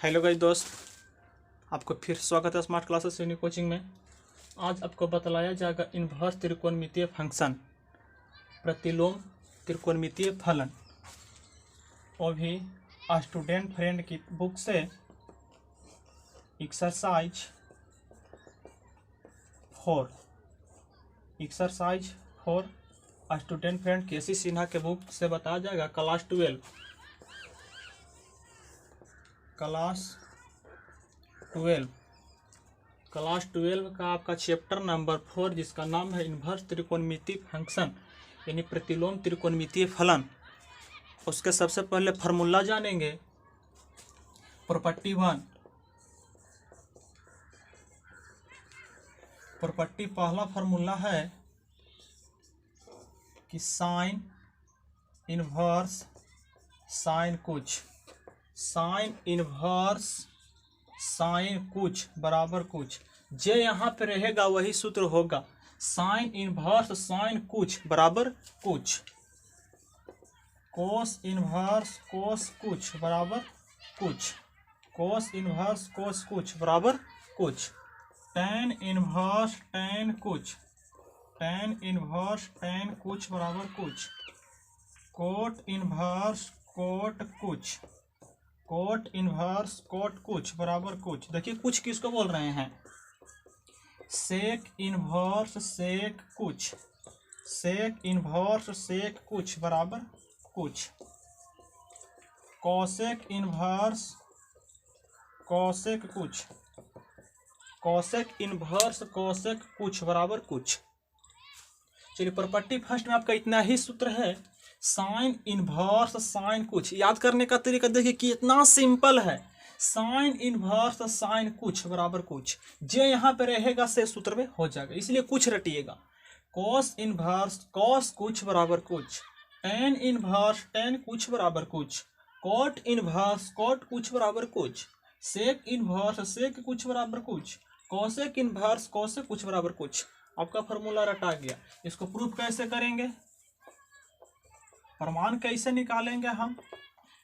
Hello guys दोस्त, आपको फिर स्वागत है स्मार्ट क्लासेस यूनी कोचिंग में। आज आपको बतलाया जाएगा इन्वर्स त्रिकोणमितीय फंक्शन, प्रतिलोम त्रिकोणमितीय फलन, वो भी स्टूडेंट फ्रेंड की बुक से एक्सरसाइज 4 स्टूडेंट फ्रेंड केसी सिन्हा के बुक से बताया जाएगा। क्लास 12 का आपका चैप्टर नंबर 4 जिसका नाम है इन्वर्स त्रिकोणमितीय फंक्शन यानी प्रतिलोम त्रिकोणमितीय फलन। उसके सबसे पहले फार्मूला जानेंगे। प्रॉपर्टी 1, प्रॉपर्टी पहला फार्मूला है कि साइन इन्वर्स साइन कुछ, साइन इन्वर्स साइन कुछ बराबर कुछ। जे यहाँ पे रहेगा वही सूत्र होगा। साइन इन्वर्स साइन कुछ बराबर कुछ, कोस इन्वर्स कोस कुछ बराबर कुछ, कोस इन्वर्स कोस कुछ बराबर कुछ, टैन इन्वर्स टैन कुछ, टैन इन्वर्स टैन कुछ बराबर कुछ, कोट इन्वर्स कोट कुछ, कोट इन्वर्स कोट कुछ बराबर कुछ। देखिए कुछ किसको बोल रहे हैं, सेक इन्वर्स सेक कुछ, सेक इन्वर्स सेक कुछ बराबर कुछ, कोसेक इन्वर्स कोसेक कुछ, कोसेक इन्वर्स कोसेक कुछ बराबर कुछ। चलिए प्रॉपर्टी फर्स्ट में आपका इतना ही सूत्र है, साइन इन्वर्स साइन कुछ। याद करने का तरीका देखिए कितना सिंपल है। साइन इन्वर्स साइन कुछ बराबर कुछ, जो यहाँ पे रहेगा से सूत्र में हो जाएगा, इसलिए कुछ रटिएगा। कोस इन्वर्स कोस कुछ बराबर कुछ, टैन इन्वर्स टैन कुछ बराबर कुछ, कोट इन्वर्स कोट कुछ बराबर कुछ, सेक इन्वर्स सेक कुछ बराबर कुछ, कोसेक इन्वर्स कोसेक कुछ बराबर कुछ। आपका फॉर्मूला रटा गया। इसको प्रूफ कैसे करेंगे, प्रमाण कैसे निकालेंगे हम,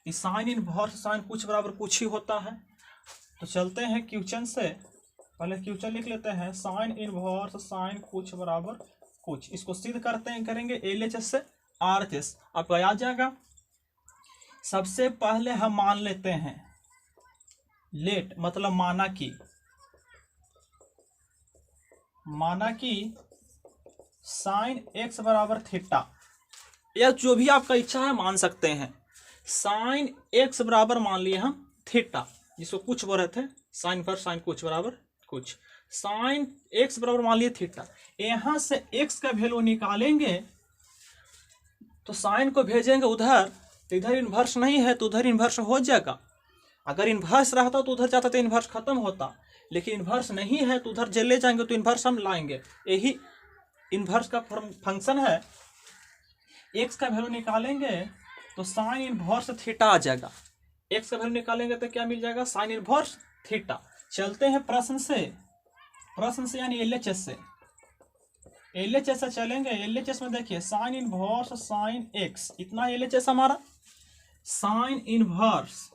इस साइन इन्वर्स साइन कुछ बराबर कुछ ही होता है। तो चलते हैं क्वेश्चन से, पहले क्वेश्चन लिख लेते हैं। साइन इन्वर्स साइन कुछ बराबर कुछ, इसको सिद्ध करते हैं, करेंगे LHS से RHS, आपको याद जाएगा। सबसे पहले हम मान लेते हैं, लेट मतलब माना कि साइन x बराबर थीटा, या जो भी आपका इच्छा है मान सकते हैं। साइन x बराबर मान लिए हम थीटा, जिसको कुछ बोल रहे थे, साइन पर साइन कुछ बराबर कुछ, साइन x बराबर मान लिए थीटा। यहां से x का वैल्यू निकालेंगे तो साइन को भेजेंगे उधर, तो इधर इन्वर्स नहीं है तो उधर इन्वर्स हो जाएगा। अगर इन्वर्स रहता तो उधर जाता तो इन्वर्स खत्म होता, लेकिन इन्वर्स नहीं है तो उधर ले जाएंगे तो इन्वर्स हम लाएंगे। यही इन्वर्स का फंक्शन है। x का वैल्यू निकालेंगे तो साइन इन्वर्स थीटा आ जाएगा। x का वैल्यू निकालेंगे तो क्या मिल जाएगा, साइन इन्वर्स थीटा। चलते हैं प्रश्न से यानी LHS से, LHS से चलेंगे। LHS में देखिए साइन इन्वर्स साइन x, इतना LHS हमारा। साइन इन्वर्स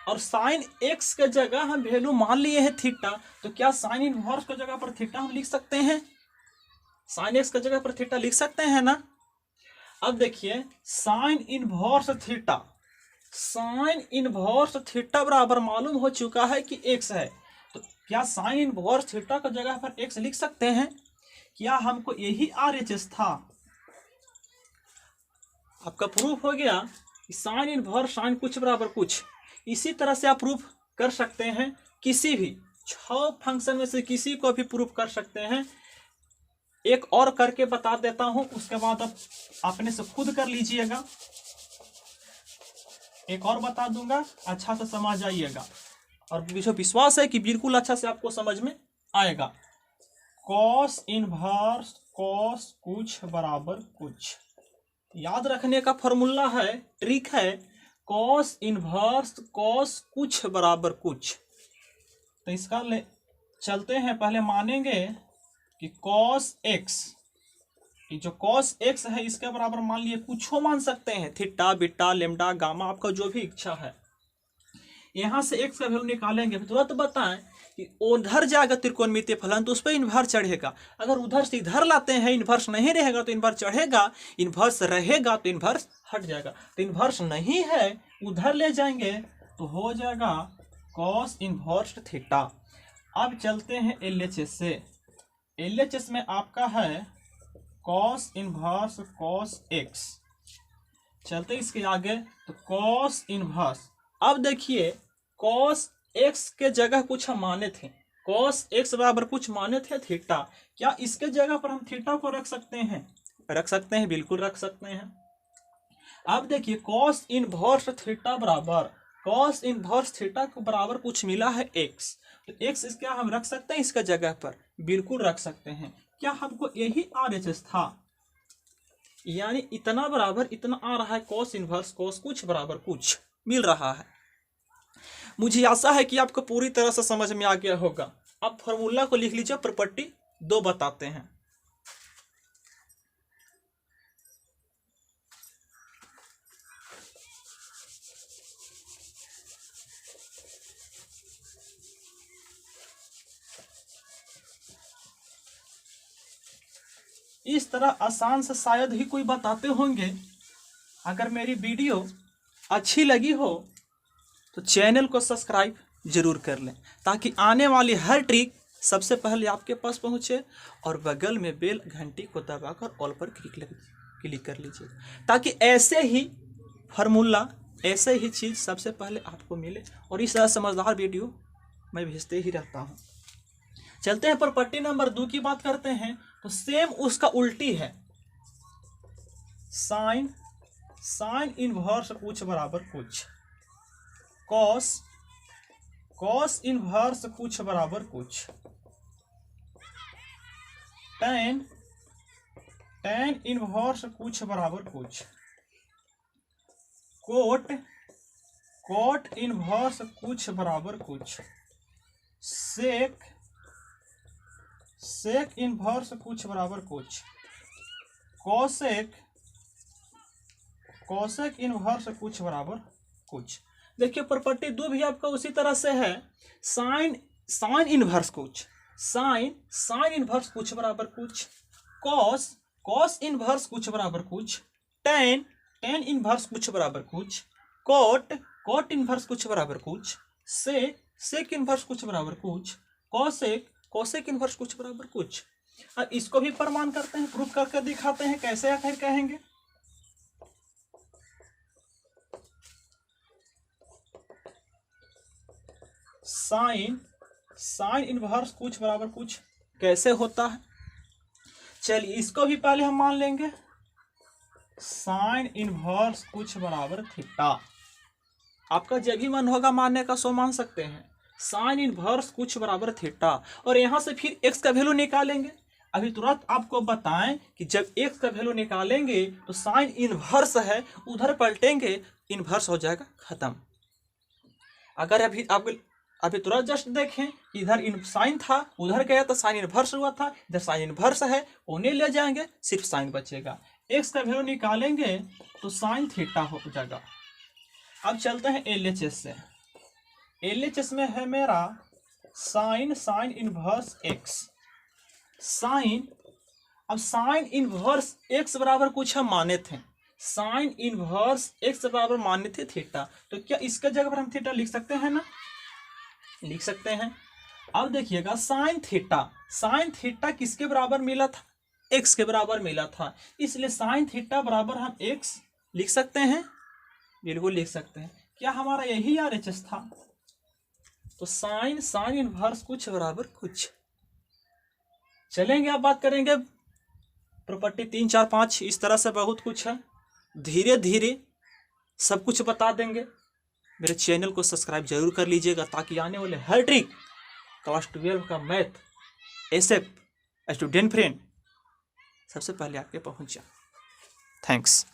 और साइन x के जगह हम वैल्यू मान लिए हैं थीटा, तो क्या साइन इन्वर्स की जगह पर थीटा हम लिख सकते हैं, साइन x की जगह पर थीटा लिख सकते हैं ना। अब देखिए साइन इन्वर्स थीटा बराबर मालूम हो चुका है कि x है, तो क्या साइन इन्वर्स थीटा की जगह पर x लिख सकते हैं। क्या हमको यही RHS था, आपका प्रूफ हो गया कि साइन इन्वर्स साइन कुछ बराबर कुछ। इसी तरह से आप प्रूफ कर सकते हैं, किसी भी 6 फंक्शन में से किसी को भी प्रूफ कर सकते हैं। एक और करके बता देता हूं, उसके बाद आप अपने से खुद कर लीजिएगा। एक और बता दूंगा, अच्छा से समझ जाइएगा, और मुझे विश्वास है कि बिल्कुल अच्छा से आपको समझ में आएगा। कॉस इन्वर्स कॉस कुछ बराबर कुछ, याद रखने का फॉर्मूला है, ट्रिक है, कॉस इन्वर्स कॉस कुछ बराबर कुछ। तो इसका चलते हैं, पहले मानेंगे कि कॉस x, कि जो कॉस x है इसके बराबर मान लिए कुछ हो मान सकते हैं, थीटा बीटा लेम्डा गामा, आपका जो भी इच्छा है। यहाँ से x का वैल्यू निकालेंगे तुरंत बताएं कि उधर जाएगा त्रिकोणमितीय फलन तो उस पर इन्वर्स चढ़ेगा। अगर उधर से इधर लाते हैं इन्वर्स नहीं रहेगा तो इन्वर्स चढ़ेगा, इन्वर्स रहेगा तो इन्वर्स हट जाएगा। तो इन्वर्स नहीं है उधर ले जाएंगे तो हो जाएगा कॉस इन्वर्स थीटा। अब चलते हैं LHS से। LHS में आपका है कॉस इन्वर्स कॉस x। चलते इसके आगे तो कॉस इन्वर्स। अब देखिए कॉस x के जगह कुछ हम माने थे, कॉस x बराबर कुछ माने थे थीटा। क्या इसके जगह पर हम थीटा को रख सकते हैं? रख सकते हैं, बिल्कुल रख सकते हैं। अब देखिए कॉस इन्वर्स थीटा बराबर कॉस इन्वर्स थीटा को बराबर कुछ मिला है x, तो x क्या हम रख सकते हैं इसका जगह पर? बिल्कुल रख सकते हैं। क्या हमको यही RHS था? यानी इतना बराबर इतना आ रहा है, कॉस इन्वर्स कॉस कुछ बराबर कुछ मिल रहा है। मुझे आशा है कि आपको पूरी तरह से समझ में आ गया होगा। अब फॉर्मूला को लिख लीजिए, प्रॉपर्टी 2 बताते हैं। इस तरह आसान से शायद ही कोई बताते होंगे। अगर मेरी वीडियो अच्छी लगी हो तो चैनल को सब्सक्राइब जरूर कर लें ताकि आने वाली हर ट्रिक सबसे पहले आपके पास पहुंचे, और बगल में बेल घंटी को दबाकर ऑल पर क्लिक कर लीजिए ताकि ऐसे ही फार्मूला ऐसे ही चीज़ सबसे पहले आपको मिले। और इस तरह समझदार वीडियो मैं भेजते ही रहता हूं। चलते हैं प्रॉपर्टी नंबर 2 की बात करते हैं। तो सेम उसका उल्टी है, साइन इनवर्स कुछ बराबर कुछ, कॉस इनवर्स कुछ बराबर कुछ, टेन इनवर्स कुछ बराबर कुछ, कोट इनवर्स कुछ बराबर कुछ, सेक इनवर्स कुछ बराबर कुछ, कोसेक इनवर्स कुछ बराबर कुछ। देखिए प्रॉपर्टी 2 भी आपका उसी तरह से है। साइन इनवर्स कुछ, साइन इनवर्स कुछ बराबर कुछ, कॉस इनवर्स कुछ बराबर कुछ, टेन इनवर्स कुछ बराबर कुछ, कोट इनवर्स कुछ बराबर कुछ, सेक इनवर्स कुछ बराबर कुछ, कोसेक इनवर्स कुछ बराबर कुछ। अब इसको भी प्रमाण करते हैं, प्रूफ करके दिखाते हैं। कैसे आखिर कहेंगे? साइन इनवर्स कुछ बराबर कुछ कैसे होता है? चलिए इसको भी पहले हम मान लेंगे, साइन इनवर्स कुछ बराबर थीटा। आपका जब भी मन होगा मानने का सो मान सकते हैं। साइन इनवर्स कुछ बराबर थीटा, और यहां से फिर x का वैल्यू निकालेंगे। अभी तुरंत आपको बताएं कि जब x का वैल्यू निकालेंगे तो साइन इनवर्स है, उधर पलटेंगे इनवर्स हो जाएगा खत्म। अगर अभी तुरंत जस्ट देखें कि इधर साइन था उधर गया तो साइन इनवर्स हुआ था, इधर साइन इनवर्स है उन्हें ले जाएंगे सिर्फ साइन बचेगा। x का वैल्यू निकालेंगे तो साइन थीटा हो जाएगा। अब चलते हैं LHS से। LHS में है मेरा साइन इनवर्स x, अब साइन इनवर्स x बराबर कुछ हम माने थे, साइन इनवर्स x बराबर माने थे थीटा। तो क्या इसका जगह पर हम थीटा लिख सकते हैं ना? लिख सकते हैं। अब देखिएगा साइन थीटा किसके बराबर मिला था? x के बराबर मिला था, इसलिए साइन थीटा बराबर हम x लिख सकते हैं, बिल्कुल लिख सकते हैं। क्या हमारा यही RHS था? तो साइन इनवर्स कुछ बराबर कुछ। चलेंगे अब बात करेंगे प्रॉपर्टी 3, 4, 5, इस तरह से बहुत कुछ है, धीरे धीरे सब कुछ बता देंगे। मेरे चैनल को सब्सक्राइब जरूर कर लीजिएगा ताकि आने वाले हर ट्रिक क्लास 12 का मैथ SF स्टूडेंट फ्रेंड सबसे पहले आपके पहुंच जाए। थैंक्स।